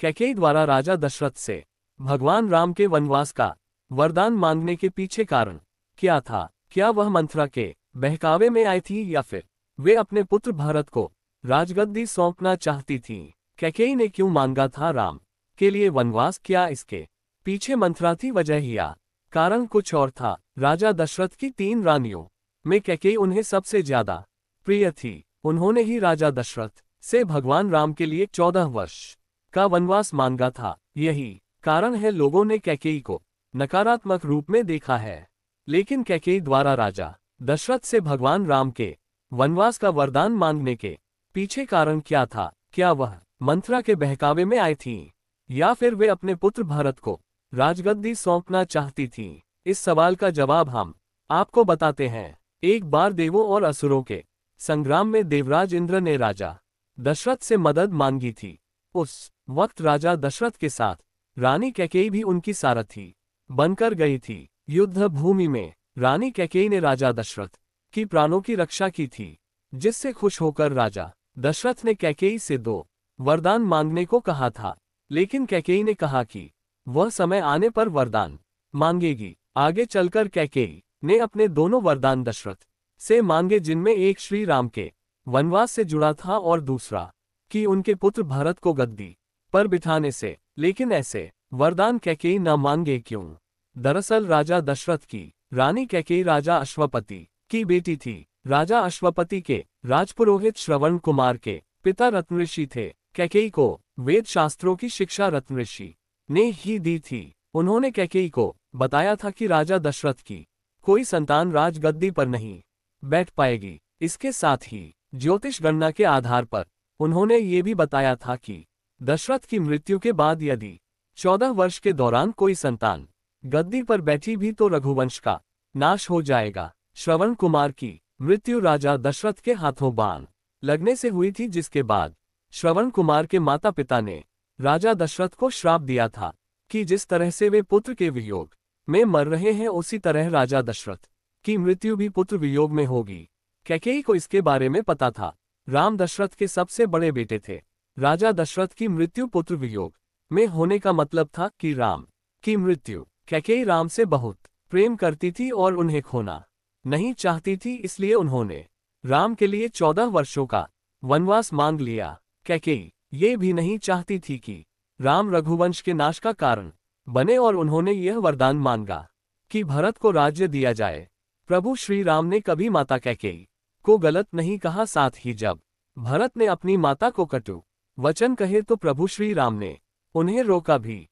कैकेयी द्वारा राजा दशरथ से भगवान राम के वनवास का वरदान मांगने के पीछे कारण क्या था? क्या वह मंथरा के बहकावे में आई थी या फिर वे अपने पुत्र भरत को राजगद्दी सौंपना चाहती थीं? कैकेयी ने क्यों मांगा था राम के लिए वनवास? क्या इसके पीछे मंथरा थी वजह या कारण कुछ और था? राजा दशरथ की 3 रानियों में कैकेयी उन्हें सबसे ज्यादा प्रिय थी। उन्होंने ही राजा दशरथ से भगवान राम के लिए 14 वर्ष का वनवास मांगा था। यही कारण है लोगों ने कैकेयी को नकारात्मक रूप में देखा है। लेकिन कैकेयी द्वारा राजा दशरथ से भगवान राम के वनवास का वरदान मांगने के पीछे कारण क्या था? क्या वह मंथरा के बहकावे में आई थीं या फिर वे अपने पुत्र भरत को राजगद्दी सौंपना चाहती थीं? इस सवाल का जवाब हम आपको बताते हैं। एक बार देवों और असुरों के संग्राम में देवराज इंद्र ने राजा दशरथ से मदद मांगी थी। उस वक्त राजा दशरथ के साथ रानी कैकेयी भी उनकी सारथी बनकर गई थी। युद्ध भूमि में रानी कैकेयी ने राजा दशरथ की प्राणों की रक्षा की थी, जिससे खुश होकर राजा दशरथ ने कैकेयी से 2 वरदान मांगने को कहा था। लेकिन कैकेयी ने कहा कि वह समय आने पर वरदान मांगेगी। आगे चलकर कैकेयी ने अपने दोनों वरदान दशरथ से मांगे, जिनमें एक श्री राम के वनवास से जुड़ा था और दूसरा कि उनके पुत्र भरत को गद्दी पर बिठाने से। लेकिन ऐसे वरदान कैकेयी न मांगे क्यों? दरअसल राजा दशरथ की रानी कैकेयी राजा अश्वपति की बेटी थी। राजा अश्वपति के राजपुरोहित श्रवण कुमार के पिता रत्नऋषि थे। कैकेयी को वेद शास्त्रों की शिक्षा रत्नऋषि ने ही दी थी। उन्होंने कैकेयी को बताया था कि राजा दशरथ की कोई संतान राजगद्दी पर नहीं बैठ पाएगी। इसके साथ ही ज्योतिष गणना के आधार पर उन्होंने ये भी बताया था कि दशरथ की मृत्यु के बाद यदि 14 वर्ष के दौरान कोई संतान गद्दी पर बैठी भी तो रघुवंश का नाश हो जाएगा। श्रवण कुमार की मृत्यु राजा दशरथ के हाथों बाण लगने से हुई थी, जिसके बाद श्रवण कुमार के माता पिता ने राजा दशरथ को श्राप दिया था कि जिस तरह से वे पुत्र के वियोग में मर रहे हैं, उसी तरह राजा दशरथ की मृत्यु भी पुत्र वियोग में होगी। कैकेयी को इसके बारे में पता था। राम दशरथ के सबसे बड़े बेटे थे। राजा दशरथ की मृत्यु पुत्र वियोग में होने का मतलब था कि राम की मृत्यु। कैकेयी राम से बहुत प्रेम करती थी और उन्हें खोना नहीं चाहती थी, इसलिए उन्होंने राम के लिए 14 वर्षों का वनवास मांग लिया। कैकेयी ये भी नहीं चाहती थी कि राम रघुवंश के नाश का कारण बने और उन्होंने यह वरदान मांगा कि भरत को राज्य दिया जाए। प्रभु श्री राम ने कभी माता कैकेयी को गलत नहीं कहा। साथ ही जब भरत ने अपनी माता को कटु वचन कहे तो प्रभु श्री राम ने उन्हें रोका भी।